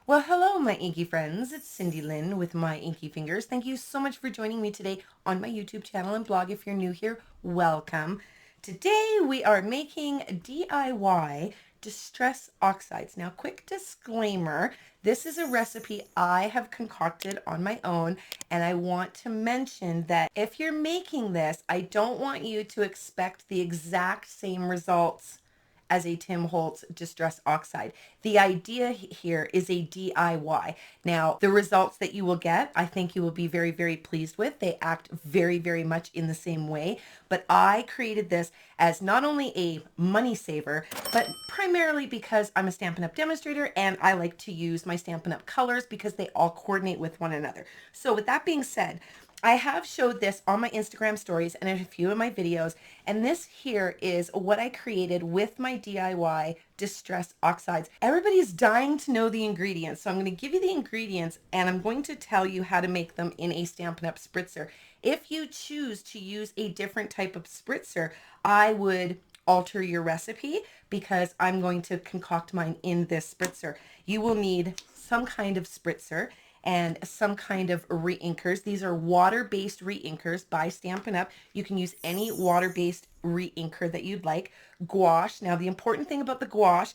Well, hello, my inky friends. It's Cindy Lynn with My Inky Fingers. Thank you so much for joining me today on my YouTube channel and blog. If you're new here, welcome. Today we are making DIY Distress Oxides. Now, quick disclaimer, this is a recipe I have concocted on my own, and I want to mention that if you're making this, I don't want you to expect the exact same results as a Tim Holtz Distress Oxide. The idea here is a DIY. Now, the results that you will get, I think you will be very, very pleased with. They act very, very much in the same way. But I created this as not only a money saver, but primarily because I'm a Stampin' Up! Demonstrator and I like to use my Stampin' Up! Colors because they all coordinate with one another. So with that being said, I have showed this on my Instagram stories and in a few of my videos, and this here is what I created with my DIY Distress Oxides. Everybody's dying to know the ingredients, so I'm going to give you the ingredients and I'm going to tell you how to make them in a Stampin' Up! Spritzer. If you choose to use a different type of spritzer, I would alter your recipe because I'm going to concoct mine in this spritzer. You will need some kind of spritzer and some kind of reinkers. These are water-based reinkers by Stampin' Up! You can use any water-based reinker that you'd like. Gouache. Now, the important thing about the gouache,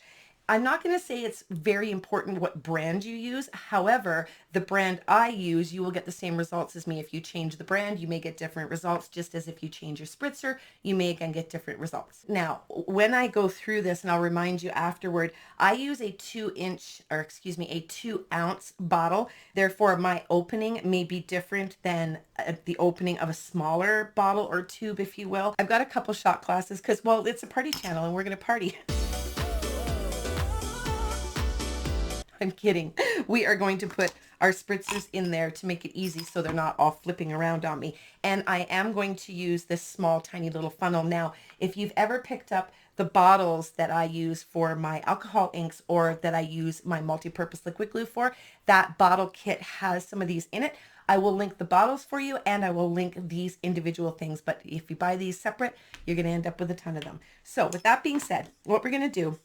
I'm not going to say it's very important what brand you use. However, the brand I use, you will get the same results as me. If you change the brand, you may get different results, just as if you change your spritzer, you may again get different results. Now, when I go through this, and I'll remind you afterward, I use a 2 ounce bottle. Therefore, my opening may be different than the opening of a smaller bottle or tube, if you will. I've got a couple shot glasses because, well, it's a party channel and we're going to party. I'm kidding. We are going to put our spritzers in there to make it easy so they're not all flipping around on me. And I am going to use this small, tiny little funnel. Now, if you've ever picked up the bottles that I use for my alcohol inks or that I use my multi-purpose liquid glue for, that bottle kit has some of these in it. I will link the bottles for you and I will link these individual things. But if you buy these separate, you're going to end up with a ton of them. So with that being said, what we're going to do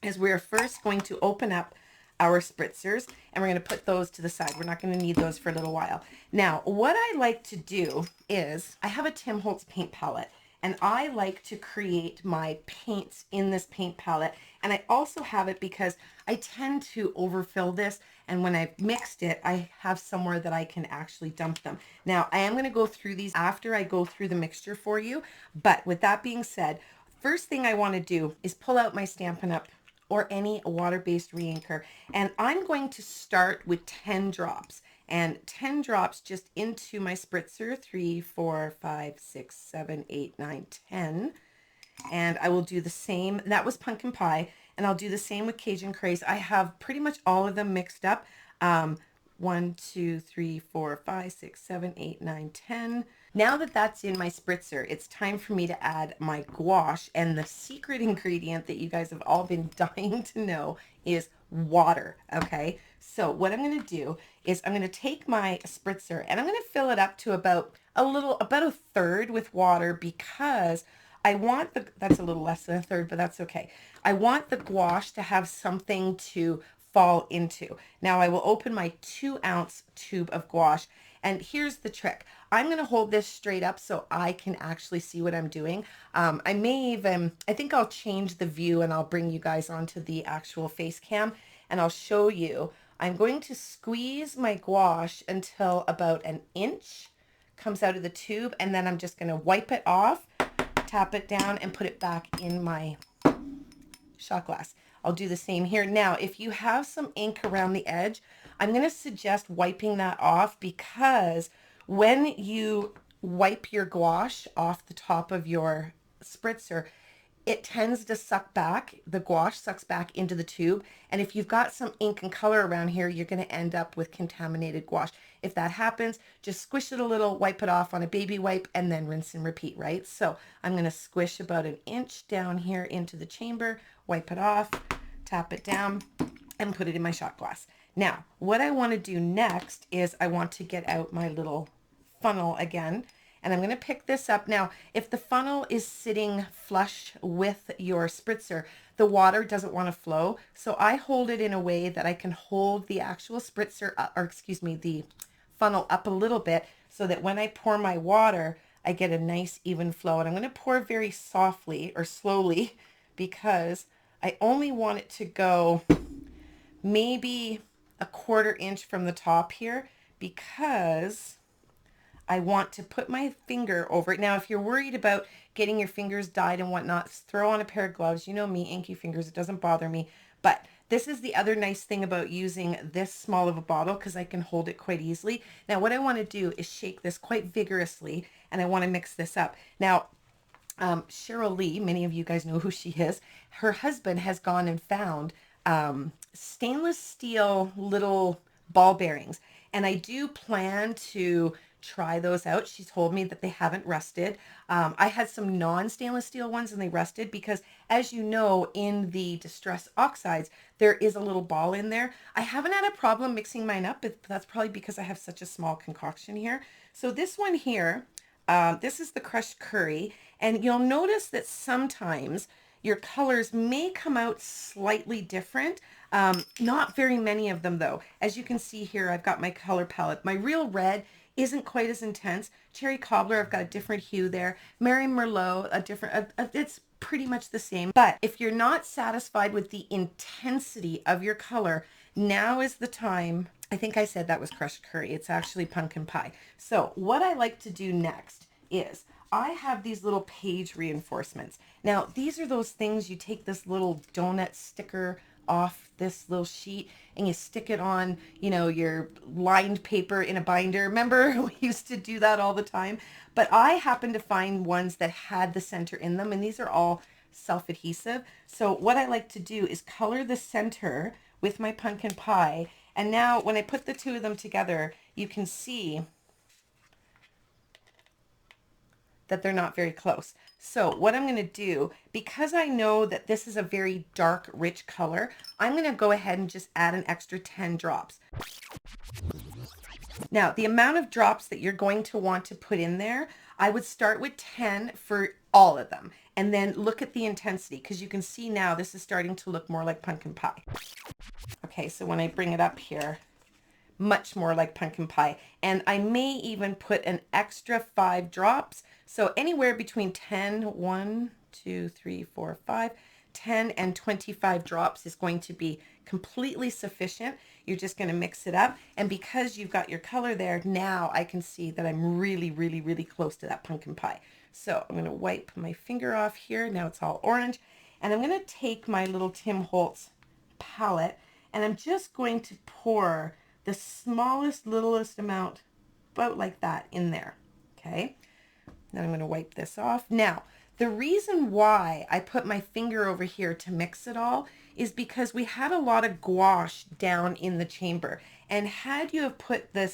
is we're first going to open up our spritzers and we're going to put those to the side. We're not going to need those for a little while. Now, what I like to do is I have a Tim Holtz paint palette and I like to create my paints in this paint palette. And I also have it because I tend to overfill this, and when I've mixed it, I have somewhere that I can actually dump them. Now, I am going to go through these after I go through the mixture for you. But with that being said, first thing I want to do is pull out my Stampin' Up! Or any water-based reinker. And I'm going to start with 10 drops. And 10 drops just into my spritzer. 3, 4, 5, 6, 7, 8, 9, 10. And I will do the same. That was pumpkin pie. And I'll do the same with Cajun Craze. I have pretty much all of them mixed up. 1, 2, 3, 4, 5, 6, 7, 8, 9, 10. Now that that's in my spritzer, it's time for me to add my gouache. And the secret ingredient that you guys have all been dying to know is water. Okay, so what I'm going to do is I'm going to take my spritzer and I'm going to fill it up to about a third with water because I want that's a little less than a third, but that's okay. I want the gouache to have something to fall into. Now I will open my 2 ounce tube of gouache, and here's the trick. I'm going to hold this straight up so I can actually see what I'm doing. I think I'll change the view and I'll bring you guys onto the actual face cam and I'll show you. I'm going to squeeze my gouache until about an inch comes out of the tube, and then I'm just going to wipe it off, tap it down, and put it back in my shot glass. I'll do the same here. Now, if you have some ink around the edge, I'm going to suggest wiping that off because when you wipe your gouache off the top of your spritzer, it tends to suck back, the gouache sucks back into the tube. And if you've got some ink and color around here, you're going to end up with contaminated gouache. If that happens, just squish it a little, wipe it off on a baby wipe, and then rinse and repeat, right? So I'm going to squish about an inch down here into the chamber, wipe it off, tap it down, and put it in my shot glass. Now, what I want to do next is I want to get out my little funnel again, And I'm going to pick this up. Now, if the funnel is sitting flush with your spritzer, the water doesn't want to flow. So I hold it in a way that I can hold the actual spritzer, or excuse me, the funnel up a little bit so that when I pour my water, I get a nice even flow. And I'm going to pour very softly or slowly because I only want it to go maybe a 1/4 inch from the top here, because I want to put my finger over it. Now, if you're worried about getting your fingers dyed and whatnot, throw on a pair of gloves. You know me, inky fingers, it doesn't bother me. But this is the other nice thing about using this small of a bottle, because I can hold it quite easily. Now, what I want to do is shake this quite vigorously, and I want to mix this up. Now, Cheryl Lee, many of you guys know who she is. Her husband has gone and found stainless steel little ball bearings. And I do plan to try those out. She told me that they haven't rusted. I had some non-stainless steel ones and they rusted because, as you know, in the Distress Oxides, there is a little ball in there. I haven't had a problem mixing mine up, but that's probably because I have such a small concoction here. So this one here, this is the crushed curry, and you'll notice that sometimes your colors may come out slightly different. Not very many of them though. As you can see here, I've got my color palette. My real red isn't quite as intense. Cherry Cobbler, I've got a different hue there. Mary Merlot, a different, it's pretty much the same. But if you're not satisfied with the intensity of your color, now is the time. I think I said that was crushed curry. It's actually pumpkin pie. So what I like to do next is I have these little page reinforcements. Now, these are those things you take this little donut sticker off this little sheet and you stick it on, you know, your lined paper in a binder. Remember, we used to do that all the time. But I happen to find ones that had the center in them, and these are all self-adhesive. So what I like to do is color the center with my pumpkin pie. And now when I put the two of them together, you can see that they're not very close. So what I'm going to do, because I know that this is a very dark, rich color, I'm going to go ahead and just add an extra 10 drops. Now, the amount of drops that you're going to want to put in there, I would start with 10 for all of them, and then look at the intensity, because you can see now this is starting to look more like pumpkin pie. Okay, so when I bring it up here, much more like pumpkin pie. And I may even put an extra 5 drops. So anywhere between 10, 1, 2, 3, 4, 5, 10 and 25 drops is going to be completely sufficient. You're just going to mix it up. And because you've got your color there, now I can see that I'm really, really, really close to that pumpkin pie. So I'm going to wipe my finger off here. Now it's all orange. And I'm going to take my little Tim Holtz palette, and I'm just going to pour the smallest, littlest amount, about like that, in there. Okay. Then I'm going to wipe this off. Now, the reason why I put my finger over here to mix it all is because we had a lot of gouache down in the chamber. And had you have put the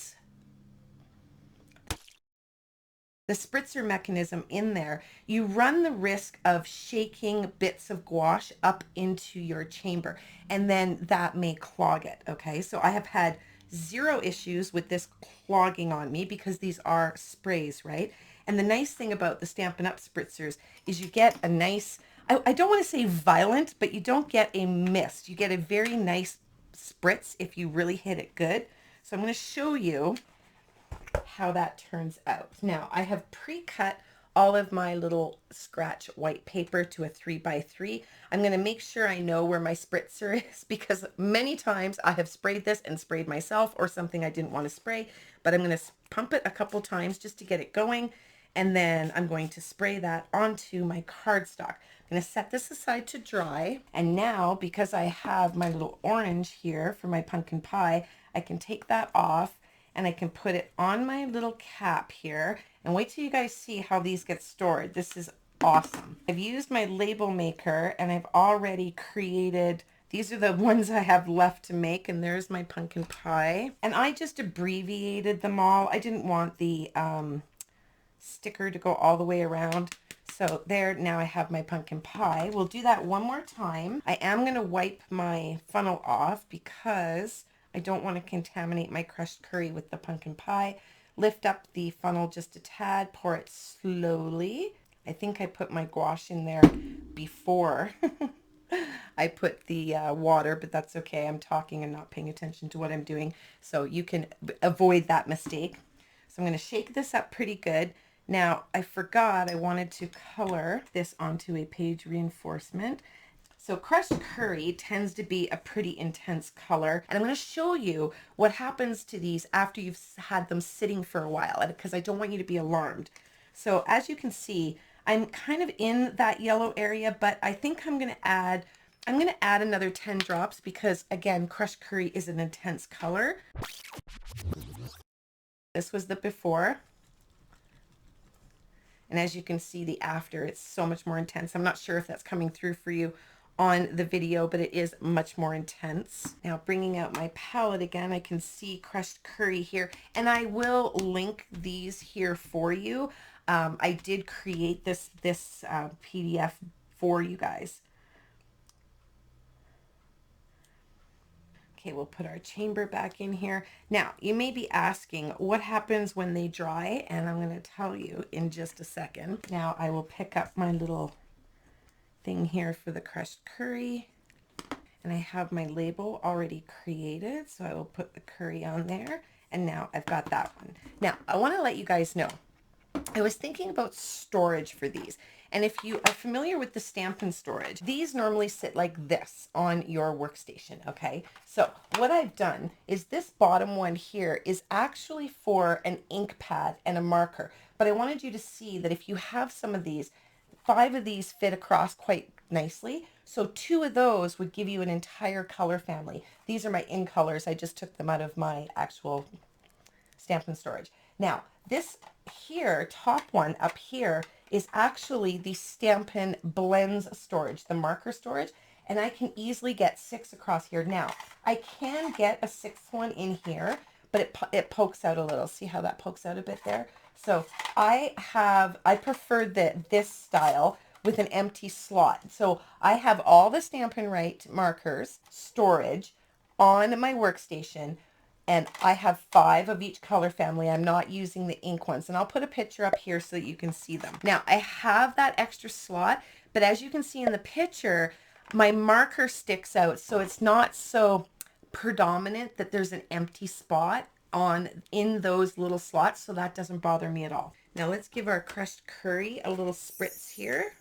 spritzer mechanism in there, you run the risk of shaking bits of gouache up into your chamber, and then that may clog it. Okay. So I have had 0 issues with this clogging on me because these are sprays, right? And the nice thing about the Stampin' Up! Spritzers is you get a nice, I don't want to say violent, but you don't get a mist. You get a very nice spritz if you really hit it good. So I'm going to show you how that turns out. Now, I have pre-cut all of my little scratch white paper to a 3x3. I'm going to make sure I know where my spritzer is, because many times I have sprayed this and sprayed myself or something I didn't want to spray, but I'm going to pump it a couple times just to get it going. And then I'm going to spray that onto my cardstock. I'm going to set this aside to dry. And now, because I have my little orange here for my pumpkin pie, I can take that off and I can put it on my little cap here, and wait till you guys see how these get stored. This is awesome. I've used my label maker and I've already created, these are the ones I have left to make, and there's my pumpkin pie. And I just abbreviated them all. I didn't want the sticker to go all the way around. So there, now I have my pumpkin pie. We'll do that one more time. I am going to wipe my funnel off because I don't want to contaminate my crushed curry with the pumpkin pie. lift up the funnel just a tad, pour it slowly. I think I put my gouache in there before I put the water, but that's okay. I'm talking and not paying attention to what I'm doing, so you can avoid that mistake. So I'm going to shake this up pretty good. Now, I forgot I wanted to color this onto a page reinforcement. So crushed curry tends to be a pretty intense color. And I'm going to show you what happens to these after you've had them sitting for a while, because I don't want you to be alarmed. So as you can see, I'm kind of in that yellow area, but I think I'm going to add another 10 drops because, again, crushed curry is an intense color. This was the before. And as you can see, the after, it's so much more intense. I'm not sure if that's coming through for you on the video, but it is much more intense. Now bringing out my palette again, I can see crushed curry here, and I will link these here for you. I did create this PDF for you guys. Okay, we'll put our chamber back in here. Now, you may be asking what happens when they dry, and I'm going to tell you in just a second. Now, I will pick up my little thing here for the crushed curry, and I have my label already created, so I will put the curry on there, and now I've got that one. Now, I want to let you guys know, I was thinking about storage for these. And if you are familiar with the Stampin' storage, these normally sit like this on your workstation, okay? So what I've done is this bottom one here is actually for an ink pad and a marker. But I wanted you to see that if you have some of these, 5 of these fit across quite nicely. So 2 of those would give you an entire color family. These are my in colors. I just took them out of my actual Stampin' storage. Now, this here, top one up here, is actually the Stampin' Blends storage, the marker storage, and I can easily get 6 across here. Now, I can get a 6th one in here, but it pokes out a little. See how that pokes out a bit there? So I prefer this style with an empty slot. So I have all the Stampin' Right markers storage on my workstation, and I have 5 of each color family. I'm not using the ink ones, and I'll put a picture up here so that you can see them. Now, I have that extra slot, but as you can see in the picture, my marker sticks out, so it's not so predominant that there's an empty spot in those little slots, so that doesn't bother me at all. Now, let's give our crushed curry a little spritz here.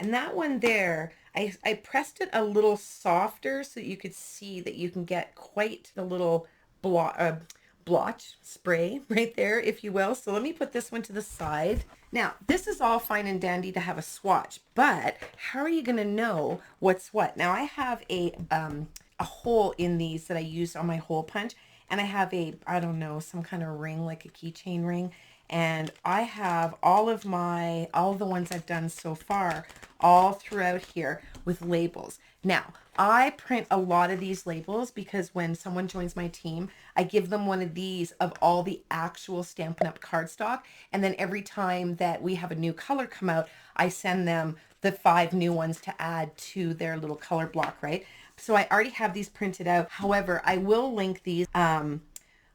And that one there, I pressed it a little softer so you could see that you can get quite the little blotch spray right there, if you will. So let me put this one to the side. Now, this is all fine and dandy to have a swatch, but how are you going to know what's what? Now, I have a hole in these that I used on my hole punch, and I have I don't know, some kind of ring, like a keychain ring. And I have all of the ones I've done so far all throughout here with labels. Now, I print a lot of these labels because when someone joins my team, I give them one of these of all the actual Stampin' Up! Cardstock. And then every time that we have a new color come out, I send them the 5 new ones to add to their little color block, right? So I already have these printed out. However, I will link these.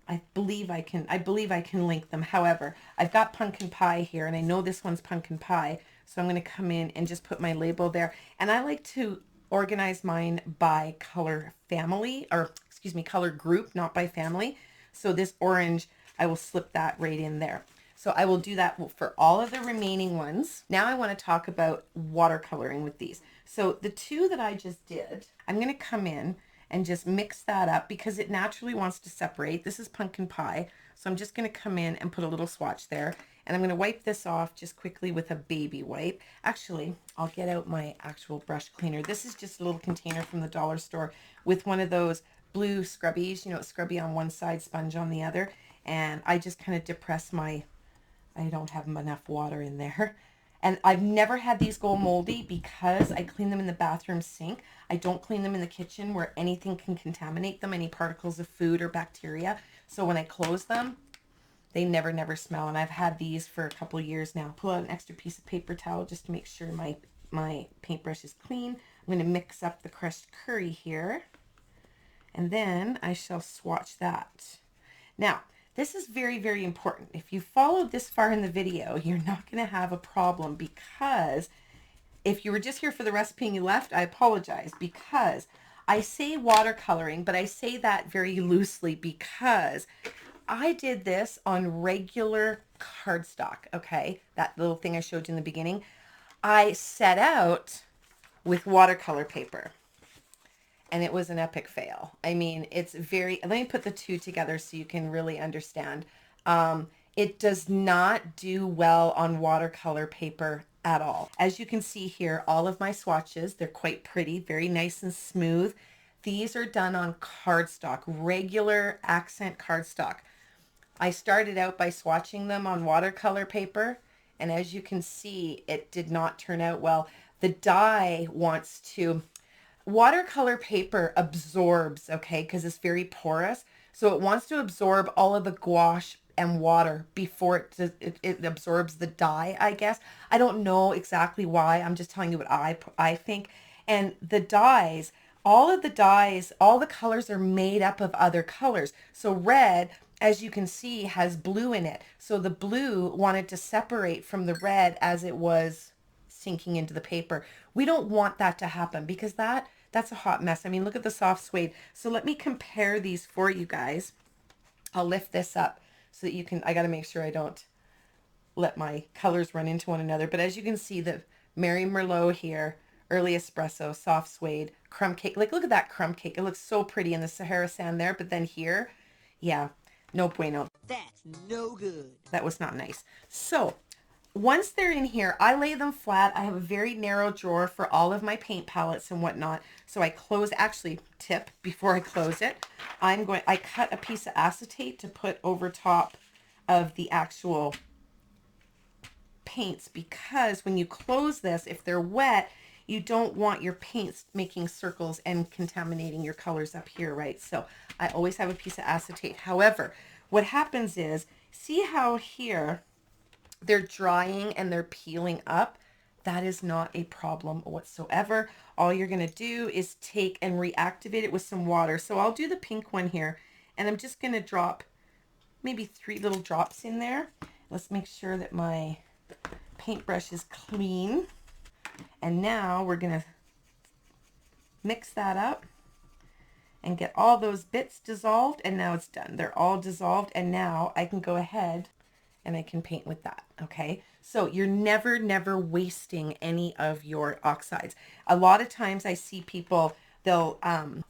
I believe I can link them. However, I've got pumpkin pie here, and I know this one's pumpkin pie, so I'm going to come in and just put my label there. And I like to organize mine by color family, or excuse me, color group, not by family. So this orange, I will slip that right in there. So I will do that for all of the remaining ones. Now I want to talk about watercoloring with these. So the 2 that I just did, I'm going to come in and just mix that up because it naturally wants to separate. This is pumpkin pie, so I'm just going to come in and put a little swatch there, and I'm going to wipe this off just quickly with a baby wipe. Actually, I'll get out my actual brush cleaner. This is just a little container from the dollar store with one of those blue scrubbies, you know, scrubby on one side, sponge on the other, and I just kind of depress I don't have enough water in there. And I've never had these go moldy because I clean them in the bathroom sink. I don't clean them in the kitchen where anything can contaminate them, any particles of food or bacteria. So when I close them, they never smell. And I've had these for a couple of years now. Pull out an extra piece of paper towel just to make sure my my paintbrush is clean. I'm going to mix up the crushed curry here, and then I shall swatch that. Now, this is very, very important. If you followed this far in the video, you're not going to have a problem, because if you were just here for the recipe and you left, I apologize, because I say watercoloring, but I say that very loosely because I did this on regular cardstock, okay? That little thing I showed you in the beginning. I set out with watercolor paper, and it was an epic fail. I mean, it's very, let me put the two together so you can really understand. It does not do well on watercolor paper at all. As you can see here, all of my swatches, they're quite pretty, very nice and smooth. These are done on cardstock, regular accent cardstock. I started out by swatching them on watercolor paper, and as you can see, it did not turn out well. The die wants to, watercolor paper absorbs, okay, because it's very porous, so it wants to absorb all of the gouache and water before it absorbs the dye, I guess. I don't know exactly why. I'm just telling you what I think. And the dyes, all of the dyes, all the colors are made up of other colors. So red, as you can see, has blue in it. So the blue wanted to separate from the red as it was sinking into the paper. We don't want that to happen, because that's a hot mess. I mean, look at the soft suede. So let me compare these for you guys. I'll lift this up so that you can, I got to make sure I don't let my colors run into one another. But as you can see, the Mary Merlot here, early espresso, soft suede, crumb cake. Like, look at that crumb cake. It looks so pretty in the Sahara sand there. But then here, yeah, no bueno. That's no good. That was not nice. So once they're in here, I lay them flat. I have a very narrow drawer for all of my paint palettes and whatnot. So I close, actually, tip, before I close it, I cut a piece of acetate to put over top of the actual paints, because when you close this, if they're wet, you don't want your paints making circles and contaminating your colors up here, right? So I always have a piece of acetate. However, what happens is, see how here they're drying and they're peeling up? That is not a problem whatsoever. All you're going to do is take and reactivate it with some water. So I'll do the pink one here, and I'm just going to drop maybe 3 little drops in there. Let's make sure that my paintbrush is clean. And now we're going to mix that up and get all those bits dissolved, and now it's done. They're all dissolved, and now I can go ahead and I can paint with that, okay? So you're never wasting any of your oxides. A lot of times I see people, they'll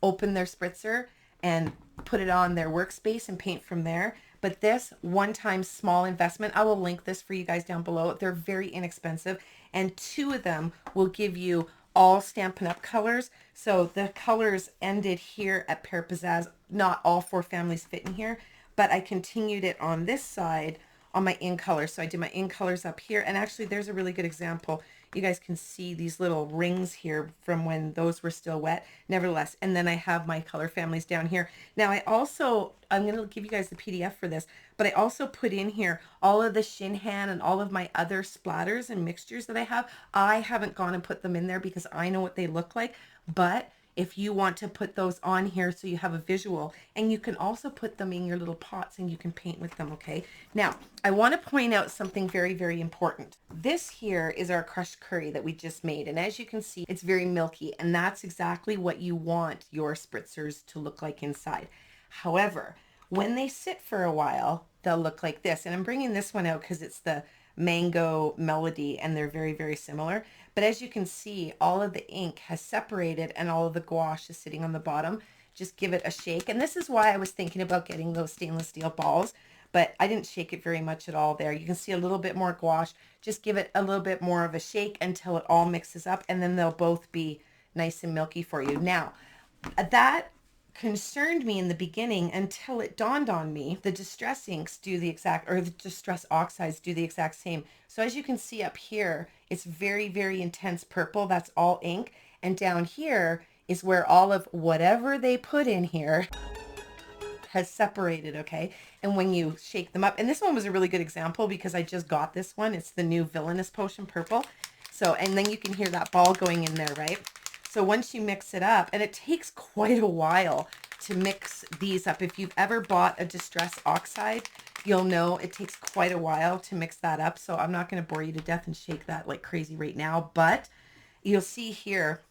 open their spritzer and put it on their workspace and paint from there. But this one-time small investment, I will link this for you guys down below. They're very inexpensive, and 2 of them will give you all Stampin' Up! Colors. So the colors ended here at Pear Pizzazz. Not all 4 families fit in here, but I continued it on this side on my in colors. So I did my in colors up here, and actually there's a really good example. You guys can see these little rings here from when those were still wet, nevertheless. And then I have my color families down here. Now I'm going to give you guys the PDF for this, but I also put in here all of the Shinhan and all of my other splatters and mixtures that I have. I haven't gone and put them in there because I know what they look like, but if you want to put those on here so you have a visual, and you can also put them in your little pots and you can paint with them, okay? Now, I want to point out something very, very important. This here is our crushed curry that we just made, and as you can see, it's very milky, and that's exactly what you want your spritzers to look like inside. However, when they sit for a while, they'll look like this, and I'm bringing this one out because it's the Mango Melody, and they're very, very similar. But as you can see, all of the ink has separated and all of the gouache is sitting on the bottom. Just give it a shake. And this is why I was thinking about getting those stainless steel balls, but I didn't shake it very much at all there. You can see a little bit more gouache. Just give it a little bit more of a shake until it all mixes up, and then they'll both be nice and milky for you. Now, that concerned me in the beginning until it dawned on me the Distress inks do the exact, or the Distress Oxides do the exact same. So as you can see up here, it's very, very intense purple. That's all ink. And down here is where all of whatever they put in here has separated, okay? And when you shake them up, and this one was a really good example because I just got this one. It's the new Villainous Potion Purple. So, and then you can hear that ball going in there, right? So once you mix it up, and it takes quite a while to mix these up. If you've ever bought a Distress Oxide, you'll know it takes quite a while to mix that up. So I'm not going to bore you to death and shake that like crazy right now, but you'll see here,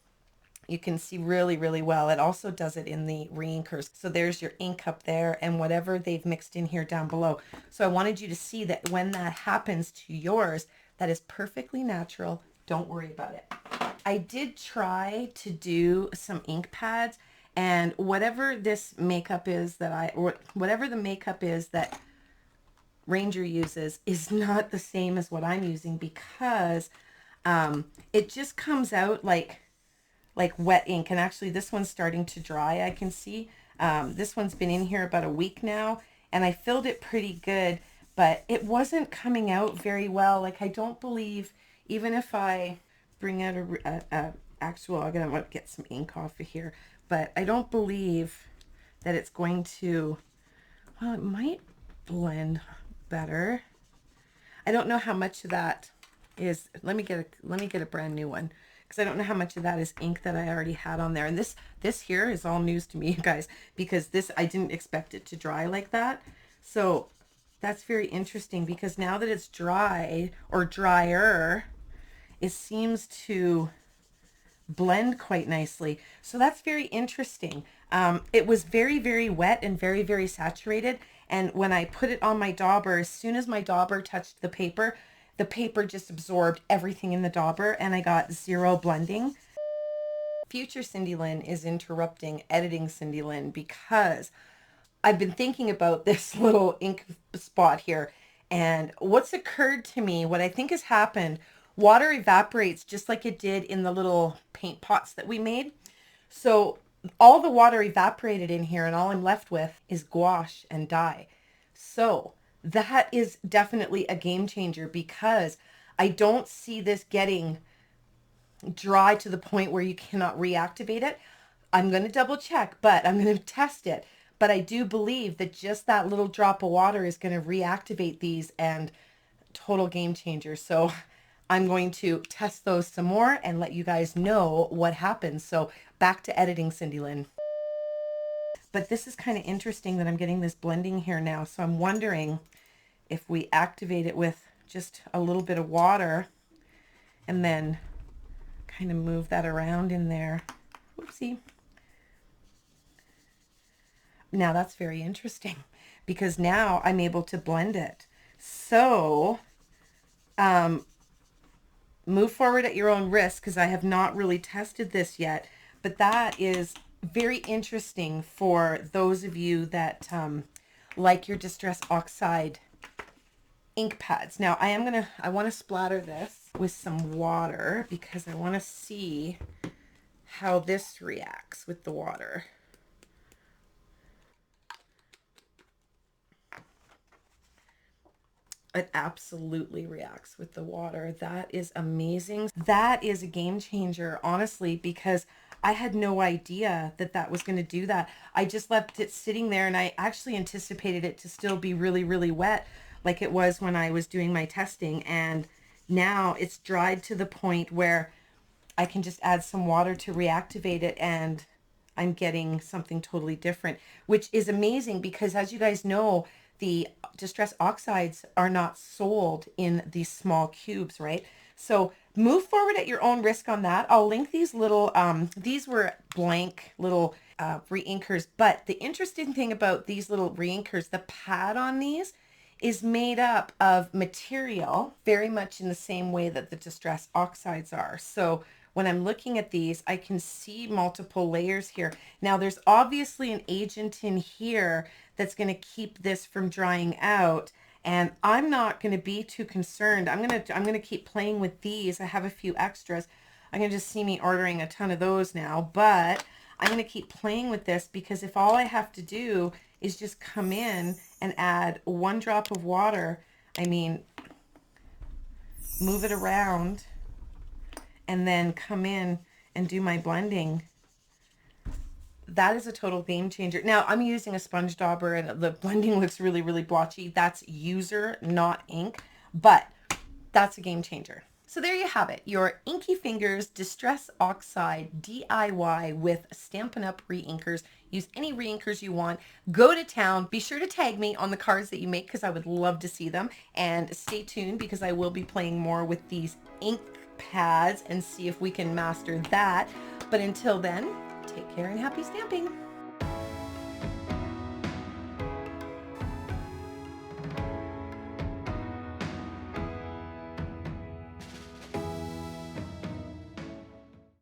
you can see really, really well. It also does it in the reinkers. So there's your ink up there and whatever they've mixed in here down below. So I wanted you to see that when that happens to yours, that is perfectly natural. Don't worry about it. I did try to do some ink pads, and whatever this makeup is that whatever the makeup is that Ranger uses is not the same as what I'm using, because it just comes out like wet ink. And actually this one's starting to dry, I can see. This one's been in here about a week now, and I filled it pretty good, but it wasn't coming out very well. Like, I don't believe, even if I bring out a actual, I'm gonna get some ink off of here, but I don't believe that it's going to, well, it might blend better. I don't know how much of that is, let me get a brand new one, because I don't know how much of that is ink that I already had on there. And this here is all news to me, you guys, because this, I didn't expect it to dry like that. So that's very interesting, because now that it's dry or drier, it seems to blend quite nicely. So that's very interesting. It was very, very wet and very, very saturated. And when I put it on my dauber, as soon as my dauber touched the paper just absorbed everything in the dauber, and I got zero blending. Future Cindy Lynn is interrupting editing Cindy Lynn, because I've been thinking about this little ink spot here, and what's occurred to me, what I think has happened, water evaporates just like it did in the little paint pots that we made. So all the water evaporated in here, and all I'm left with is gouache and dye. So that is definitely a game changer, because I don't see this getting dry to the point where you cannot reactivate it. I'm going to double check, but I'm going to test it. But I do believe that just that little drop of water is going to reactivate these, and total game changer. So I'm going to test those some more and let you guys know what happens. So back to editing, Cindy Lynn. But this is kind of interesting that I'm getting this blending here now. So I'm wondering if we activate it with just a little bit of water and then kind of move that around in there. Whoopsie. Now that's very interesting, because now I'm able to blend it. So move forward at your own risk, because I have not really tested this yet, but that is very interesting for those of you that like your Distress Oxide ink pads. Now I want to splatter this with some water, because I want to see how this reacts with the water. It absolutely reacts with the water. That is amazing. That is a game changer, honestly, because I had no idea that that was going to do that. I just left it sitting there, and I actually anticipated it to still be really, really wet like it was when I was doing my testing. And now it's dried to the point where I can just add some water to reactivate it, and I'm getting something totally different, which is amazing, because as you guys know, the Distress Oxides are not sold in these small cubes, right? So move forward at your own risk on that. I'll link these little, these were blank little reinkers, but the interesting thing about these little reinkers, the pad on these is made up of material very much in the same way that the Distress Oxides are. So when I'm looking at these, I can see multiple layers here. Now there's obviously an agent in here that's going to keep this from drying out, and I'm not going to be too concerned. I'm going to keep playing with these. I have a few extras. I'm going to just see me ordering a ton of those now, but I'm going to keep playing with this, because if all I have to do is just come in and add 1 drop of water, I mean, move it around, and then come in and do my blending, that is a total game changer. Now I'm using a sponge dauber, and the blending looks really, really blotchy. That's user, not ink, but that's a game changer. So there you have it, your Inky Fingers Distress Oxide DIY with Stampin' Up! Reinkers. Use any reinkers you want. Go to town. Be sure to tag me on the cards that you make because I would love to see them. And stay tuned because I will be playing more with these ink pads and see if we can master that. But until then, take care and happy stamping.